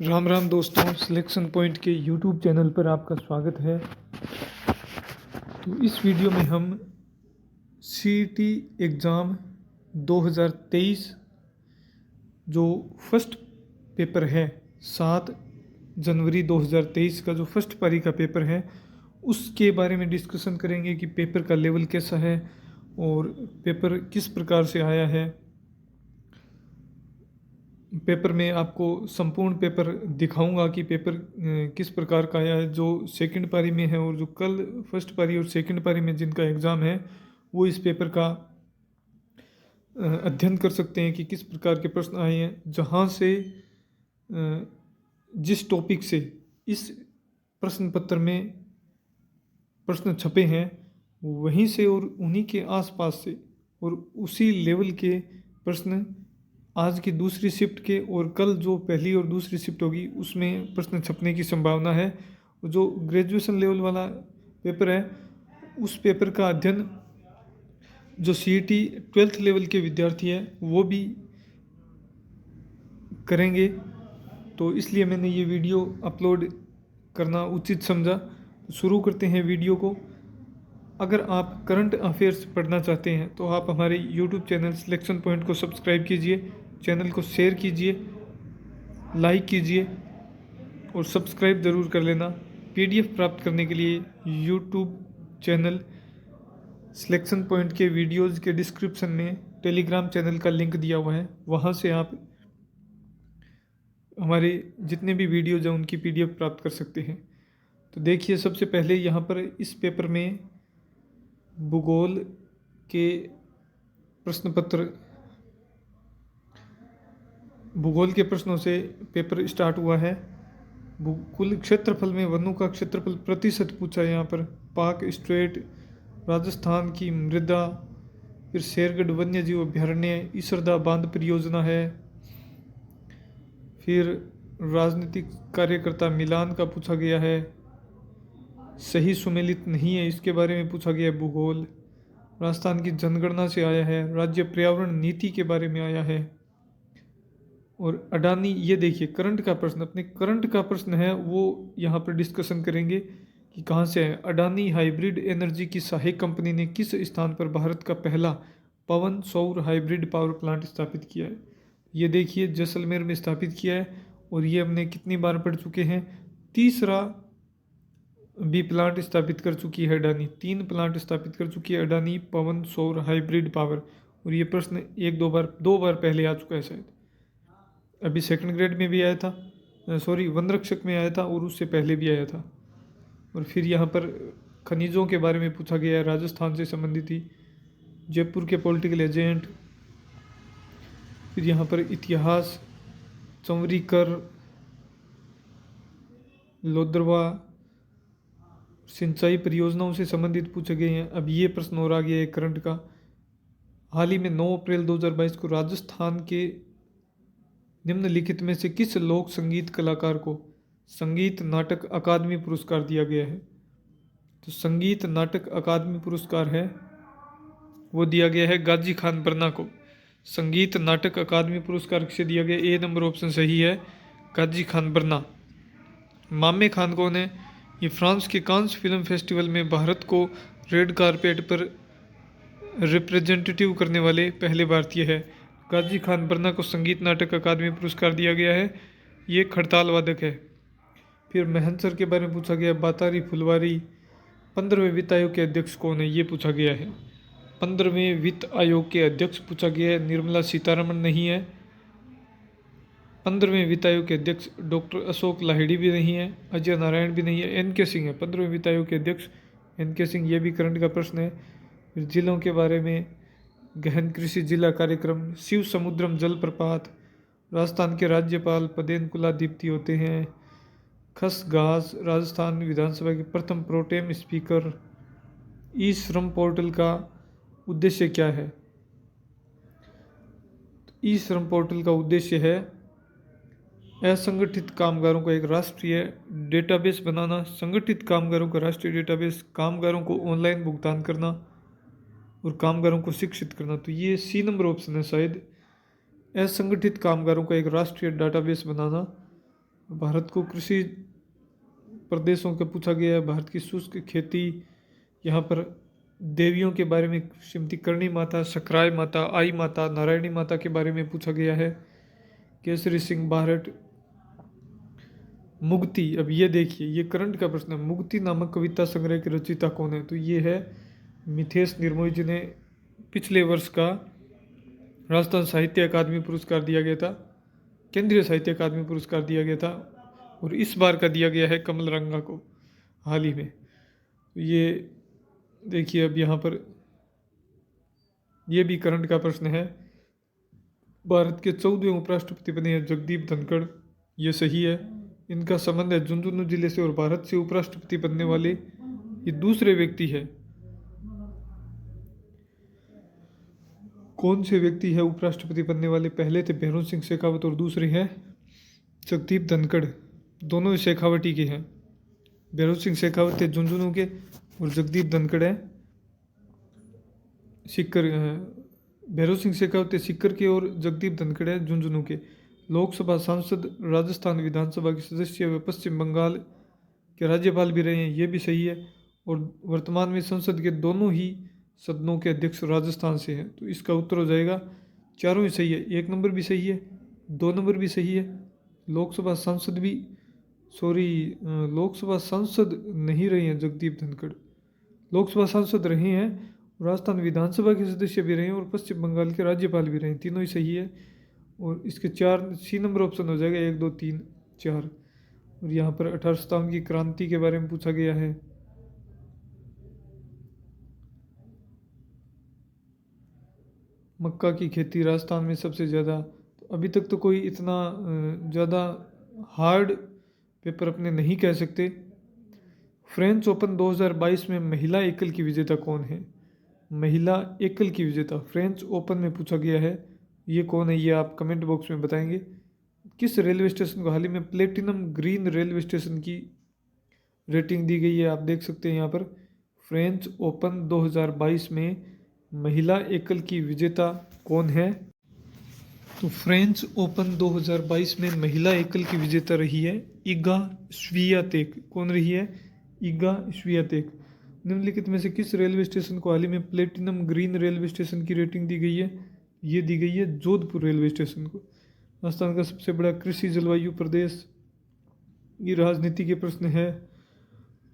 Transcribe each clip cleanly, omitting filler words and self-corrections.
राम राम दोस्तों, selection point के YouTube channel पर आपका स्वागत है। तो इस वीडियो में हम सीईटी एग्ज़ाम 2023 जो फर्स्ट पेपर है 7 जनवरी 2023 का जो फर्स्ट पारी का पेपर है उसके बारे में डिस्कशन करेंगे कि पेपर का लेवल कैसा है और पेपर किस प्रकार से आया है। पेपर में आपको संपूर्ण पेपर दिखाऊंगा कि पेपर किस प्रकार का आया है, जो सेकंड पारी में है और जो कल फर्स्ट पारी और सेकंड पारी में जिनका एग्ज़ाम है वो इस पेपर का अध्ययन कर सकते हैं कि किस प्रकार के प्रश्न आए हैं। जहाँ से जिस टॉपिक से इस प्रश्न पत्र में प्रश्न छपे हैं वहीं से और उन्हीं के आसपास से और उसी लेवल के प्रश्न आज की दूसरी शिफ्ट के और कल जो पहली और दूसरी शिफ्ट होगी उसमें प्रश्न छपने की संभावना है। जो ग्रेजुएशन लेवल वाला पेपर है उस पेपर का अध्ययन जो सीईटी 12th लेवल के विद्यार्थी हैं वो भी करेंगे, तो इसलिए मैंने ये वीडियो अपलोड करना उचित समझा। शुरू करते हैं वीडियो को। अगर आप करंट अफेयर्स पढ़ना चाहते हैं तो आप हमारे यूट्यूब चैनल सिलेक्शन पॉइंट को सब्सक्राइब कीजिए, चैनल को शेयर कीजिए, लाइक कीजिए और सब्सक्राइब ज़रूर कर लेना। पीडीएफ प्राप्त करने के लिए यूट्यूब चैनल सिलेक्शन पॉइंट के वीडियोज़ के डिस्क्रिप्शन में टेलीग्राम चैनल का लिंक दिया हुआ है, वहाँ से आप हमारे जितने भी वीडियोज़ हैं उनकी पीडीएफ प्राप्त कर सकते हैं। तो देखिए, सबसे पहले यहाँ पर इस पेपर में भूगोल के प्रश्न पत्र, भूगोल के प्रश्नों से पेपर स्टार्ट हुआ है। कुल क्षेत्रफल में वनों का क्षेत्रफल प्रतिशत पूछा है यहाँ पर। पाक स्ट्रेट, राजस्थान की मृदा, फिर शेरगढ़ वन्य जीव अभ्यारण्य, इसरदा बांध परियोजना है, फिर राजनीतिक कार्यकर्ता मिलान का पूछा गया है, सही सुमेलित नहीं है इसके बारे में पूछा गया है। भूगोल राजस्थान की जनगणना से आया है। राज्य पर्यावरण नीति के बारे में आया है। और अडानी, ये देखिए करंट का प्रश्न, अपने करंट का प्रश्न है वो यहाँ पर डिस्कशन करेंगे कि कहाँ से है। अडानी हाइब्रिड एनर्जी की सहायक कंपनी ने किस स्थान पर भारत का पहला पवन सौर हाइब्रिड पावर प्लांट स्थापित किया है। ये देखिए जैसलमेर में स्थापित किया है और ये हमने कितनी बार पढ़ चुके हैं। तीसरा भी प्लांट स्थापित कर चुकी है अडानी, 3 प्लांट स्थापित कर चुकी है अडानी पवन सौर हाइब्रिड पावर। और ये प्रश्न दो बार पहले आ चुका है शायद। अभी सेकंड ग्रेड में भी आया था, सॉरी वनरक्षक में आया था और उससे पहले भी आया था। और फिर यहाँ पर खनिजों के बारे में पूछा गया है, राजस्थान से संबंधित ही। जयपुर के पॉलिटिकल एजेंट, फिर यहाँ पर इतिहास, चंवरी कर, लोदरवा, सिंचाई परियोजनाओं से संबंधित पूछे गए हैं। अब ये प्रश्न और आ गया है करंट का। हाल ही में 9 अप्रैल 2022 को राजस्थान के निम्नलिखित में से किस लोक संगीत कलाकार को संगीत नाटक अकादमी पुरस्कार दिया गया है। तो संगीत नाटक अकादमी पुरस्कार है वो दिया गया है गाजी खान बरना को। संगीत नाटक अकादमी पुरस्कार किसे दिया गया? ए नंबर ऑप्शन सही है, गाजी खान बरना। मामे खान कौन है? ये फ्रांस के कांस फिल्म फेस्टिवल में भारत को रेड कारपेट पर रिप्रेजेंटेटिव करने वाले पहले भारतीय है। गाजी खान बरना को संगीत नाटक अकादमी पुरस्कार दिया गया है। ये खड़ताल वादक है। फिर महंसर के बारे में पूछा गया, बातारी फुलवारी। 15वें वित्त आयोग के अध्यक्ष कौन है? ये पूछा गया है। 15वें वित्त आयोग के अध्यक्ष पूछा गया है, निर्मला सीतारमण नहीं है। 15वें वित्त आयोग के अध्यक्ष डॉक्टर अशोक लाहिड़ी भी नहीं है, अजय नारायण भी नहीं है, एन.के. सिंह है 15वें वित्त आयोग के अध्यक्ष, एन.के. सिंह। ये भी करंट का प्रश्न है। फिर जिलों के बारे में, गहन कृषि जिला कार्यक्रम, शिव समुद्रम जलप्रपात, राजस्थान के राज्यपाल पदेन कुलाधिपति होते हैं, खस घास, राजस्थान विधानसभा के प्रथम प्रोटेम स्पीकर। ई श्रम पोर्टल का उद्देश्य क्या है? ई श्रम पोर्टल का उद्देश्य है असंगठित कामगारों का एक राष्ट्रीय डेटाबेस बनाना, संगठित कामगारों का राष्ट्रीय डेटाबेस, कामगारों को ऑनलाइन भुगतान करना और कामगारों को शिक्षित करना। तो ये सी नंबर ऑप्शन है शायद, असंगठित कामगारों का एक राष्ट्रीय डेटाबेस बनाना भारत को कृषि प्रदेशों का पूछा गया है। भारत की शुष्क खेती, यहाँ पर देवियों के बारे में श्रीमती करणी माता, सकराय माता, आई माता, नारायणी माता के बारे में पूछा गया है। केसरी सिंह बारट, मुक्ति। अब ये देखिए, ये करंट का प्रश्न है। मुक्ति नामक कविता संग्रह के रचयिता कौन है? तो ये है मिथेश निर्मोही, जिन्हें पिछले वर्ष का राजस्थान साहित्य अकादमी पुरस्कार दिया गया था, केंद्रीय साहित्य अकादमी पुरस्कार दिया गया था, और इस बार का दिया गया है कमल रंगा को हाल ही में। ये देखिए, अब यहाँ पर ये भी करंट का प्रश्न है। भारत के 14वें उपराष्ट्रपति बने हैं जगदीप धनखड़, ये सही है। इनका संबंध है झुंझुनू जिले से, और भारत से उपराष्ट्रपति बनने वाले ये दूसरे व्यक्ति है। कौन से व्यक्ति है उपराष्ट्रपति बनने वाले? पहले थे भैरों सिंह शेखावत और दूसरे हैं जगदीप धनखड़। दोनों शेखावटी के हैं। भैरों सिंह शेखावत थे झुंझुनू के, और जगदीप धनखड़ है सीकर। भैरव सिंह शेखावत सीकर के और जगदीप धनखड़ है झुंझुनू के। लोकसभा सांसद, राजस्थान विधानसभा के सदस्य व पश्चिम बंगाल के राज्यपाल भी रहे हैं, ये भी सही है। और वर्तमान में संसद के दोनों ही सदनों के अध्यक्ष राजस्थान से हैं। तो इसका उत्तर हो जाएगा, चारों ही सही है। 1 नंबर भी सही है, 2 नंबर भी सही है। लोकसभा सांसद भी, लोकसभा सांसद नहीं रहे हैं जगदीप धनखड़, लोकसभा सांसद रहे हैं, राजस्थान विधानसभा के सदस्य भी रहे हैं, और पश्चिम बंगाल के राज्यपाल भी रहे हैं। तीनों ही सही है। और इसके 4 नंबर ऑप्शन हो जाएगा, 1 2 3 4। और यहाँ पर 1857 की क्रांति के बारे में पूछा गया है। मक्का की खेती राजस्थान में सबसे ज़्यादा। तो अभी तक तो कोई इतना ज़्यादा हार्ड पेपर अपने नहीं कह सकते। फ्रेंच ओपन 2022 में महिला एकल की विजेता कौन है? महिला एकल की विजेता फ्रेंच ओपन में पूछा गया है, ये कौन है? ये आप कमेंट बॉक्स में बताएंगे। किस रेलवे स्टेशन को हाल ही में प्लेटिनम ग्रीन रेलवे स्टेशन की रेटिंग दी गई है? आप देख सकते हैं यहाँ पर, फ्रेंच ओपन 2022 में महिला एकल की विजेता कौन है? तो फ्रेंच ओपन 2022 में महिला एकल की विजेता रही है इगा स्वियातेक। कौन रही है? Iga Swiatek. निम्नलिखित में से किस रेलवे स्टेशन को हाल ही में प्लेटिनम ग्रीन रेलवे स्टेशन की रेटिंग दी गई है? ये दी गई है जोधपुर रेलवे स्टेशन को। राजस्थान का सबसे बड़ा कृषि जलवायु प्रदेश। ये राजनीति के प्रश्न है।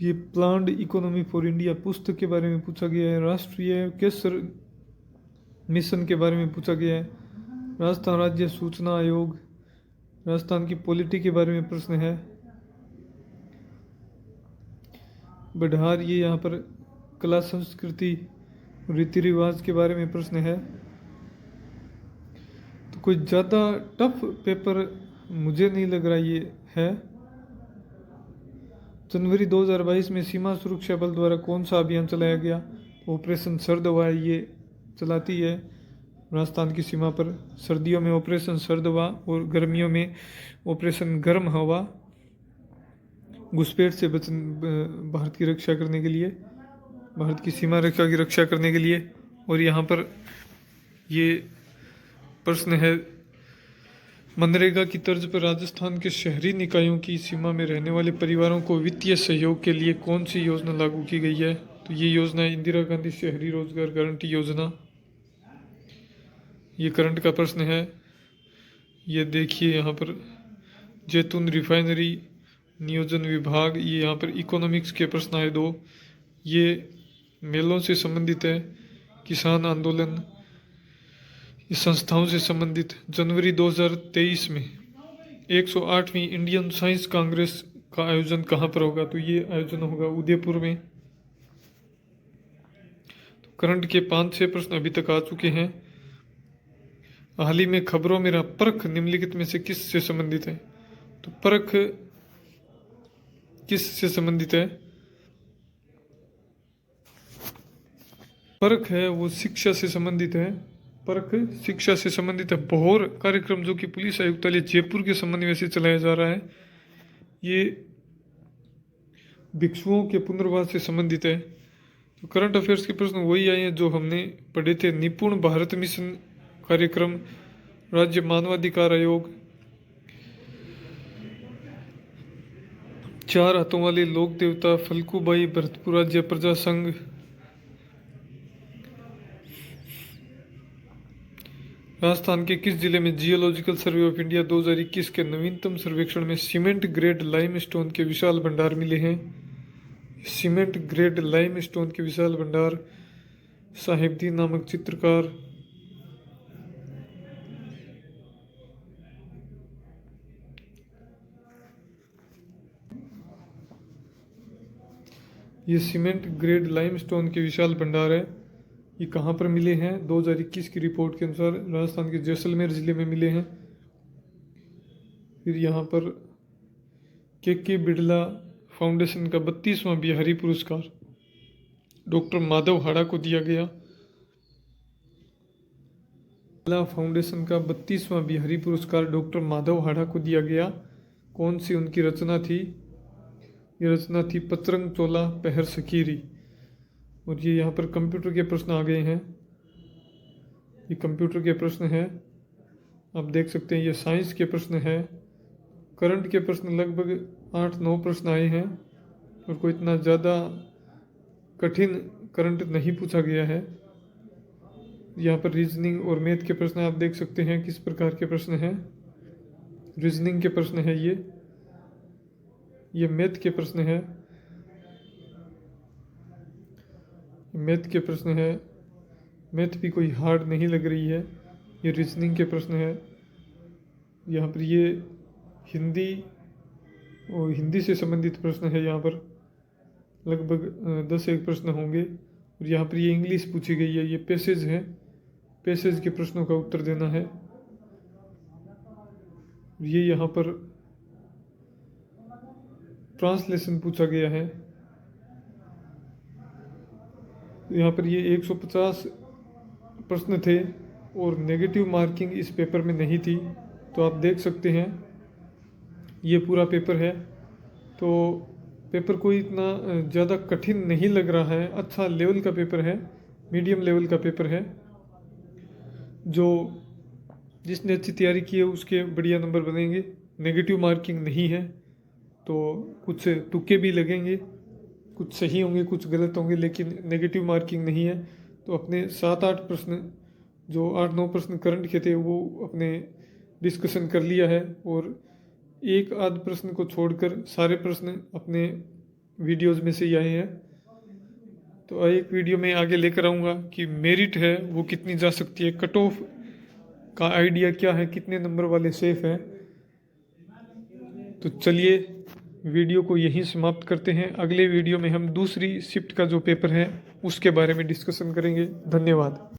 ये प्लान्ड इकोनॉमी फॉर इंडिया पुस्तक के बारे में पूछा गया है। राष्ट्रीय केसर मिशन के बारे में पूछा गया है। राजस्थान राज्य सूचना आयोग। राजस्थान की पॉलिटी के बारे में प्रश्न है। बिहार, ये यहाँ पर कला संस्कृति रीति रिवाज के बारे में प्रश्न है। तो कोई ज़्यादा टफ पेपर मुझे नहीं लग रहा ये है। जनवरी 2022 में सीमा सुरक्षा बल द्वारा कौन सा अभियान चलाया गया? ऑपरेशन सर्द हवा ये चलाती है राजस्थान की सीमा पर। सर्दियों में ऑपरेशन सर्द हवा और गर्मियों में ऑपरेशन गर्म हवा, घुसपैठ से भारत की रक्षा करने के लिए, भारत की सीमा रेखा की रक्षा करने के लिए। और यहाँ पर ये प्रश्न है, मनरेगा की तर्ज पर राजस्थान के शहरी निकायों की सीमा में रहने वाले परिवारों को वित्तीय सहयोग के लिए कौन सी योजना लागू की गई है? तो ये योजना है इंदिरा गांधी शहरी रोजगार गारंटी योजना। ये करंट का प्रश्न है। ये देखिए यहाँ पर जैतून रिफाइनरी नियोजन विभाग, ये यहाँ पर इकोनॉमिक्स के प्रश्न आए 2। ये मेलों से संबंधित है। किसान आंदोलन, इस संस्थाओं से संबंधित। जनवरी 2023 में 108वीं इंडियन साइंस कांग्रेस का आयोजन कहाँ पर होगा? तो ये आयोजन होगा उदयपुर में। तो करंट के 5-6 प्रश्न अभी तक आ चुके हैं। हाल ही में खबरों में रहा परख निम्नलिखित में से किस से संबंधित है? तो परख किस से संबंधित है? परख है वो शिक्षा से संबंधित है। परख शिक्षा से संबंधित है। बहोर कार्यक्रम जो कि पुलिस आयुक्तालय जयपुर के समन्वय से चलाया जा रहा है, ये भिक्षुओं के पुनर्वास से संबंधित है। तो करंट अफेयर्स के प्रश्न वही आए हैं जो हमने पढ़े थे। निपुण भारत मिशन कार्यक्रम, राज्य मानवाधिकार आयोग, चार हाथों वाले लोक देवता फल्गुबाई भरतपुर राज्य प्रजा संघ। राजस्थान के किस जिले में जियोलॉजिकल सर्वे ऑफ इंडिया 2021 के नवीनतम सर्वेक्षण में सीमेंट ग्रेड लाइमस्टोन के विशाल भंडार मिले हैं? सीमेंट ग्रेड लाइमस्टोन के विशाल भंडार साहिबदीन नामक चित्रकार। ये सीमेंट ग्रेड लाइमस्टोन के विशाल भंडार है, ये कहाँ पर मिले हैं? 2021 की रिपोर्ट के अनुसार राजस्थान के जैसलमेर ज़िले में मिले हैं। फिर यहाँ पर के बिड़ला फाउंडेशन का 32वां बिहारी पुरस्कार डॉक्टर माधव हाड़ा को दिया गया। बिड़ला फाउंडेशन का 32वां बिहारी पुरस्कार डॉक्टर माधव हाड़ा को दिया गया। कौन सी उनकी रचना थी? ये रचना थी पतरंग चोला पहर सकीरी। और ये यहाँ पर कंप्यूटर के प्रश्न आ गए हैं, ये कंप्यूटर के प्रश्न हैं, आप देख सकते हैं। ये साइंस के प्रश्न हैं। करंट के प्रश्न लगभग 8-9 प्रश्न आए हैं और कोई इतना ज़्यादा कठिन करंट नहीं पूछा गया है। यहाँ पर रीजनिंग और मैथ के प्रश्न आप देख सकते हैं किस प्रकार के प्रश्न हैं। रीजनिंग के प्रश्न है, ये मैथ के प्रश्न है, मैथ के प्रश्न है। मैथ भी कोई हार्ड नहीं लग रही है। ये रीजनिंग के प्रश्न है। यहाँ पर ये हिंदी और हिंदी से संबंधित प्रश्न है, यहाँ पर लगभग 10-1 प्रश्न होंगे। और यहाँ पर ये इंग्लिश पूछी गई है, ये पैसेज है, पैसेज के प्रश्नों का उत्तर देना है। ये यहाँ पर ट्रांसलेशन पूछा गया है। यहाँ पर ये 150 प्रश्न थे और नेगेटिव मार्किंग इस पेपर में नहीं थी, तो आप देख सकते हैं ये पूरा पेपर है। तो पेपर कोई इतना ज़्यादा कठिन नहीं लग रहा है, अच्छा लेवल का पेपर है, मीडियम लेवल का पेपर है। जो जिसने अच्छी तैयारी की है उसके बढ़िया नंबर बनेंगे। नेगेटिव मार्किंग नहीं है, तो कुछ तुक्के भी लगेंगे, कुछ सही होंगे कुछ गलत होंगे, लेकिन नेगेटिव मार्किंग नहीं है। तो अपने 7-8 प्रश्न, जो 8-9 प्रश्न करंट के थे, वो अपने डिस्कशन कर लिया है। और एक आध प्रश्न को छोड़कर सारे प्रश्न अपने वीडियोज़ में से ही आए हैं। तो एक वीडियो में आगे लेकर आऊँगा कि मेरिट है वो कितनी जा सकती है, कट ऑफ का आइडिया क्या है, कितने नंबर वाले सेफ हैं। तो चलिए वीडियो को यहीं समाप्त करते हैं। अगले वीडियो में हम दूसरी शिफ्ट का जो पेपर है उसके बारे में डिस्कशन करेंगे। धन्यवाद।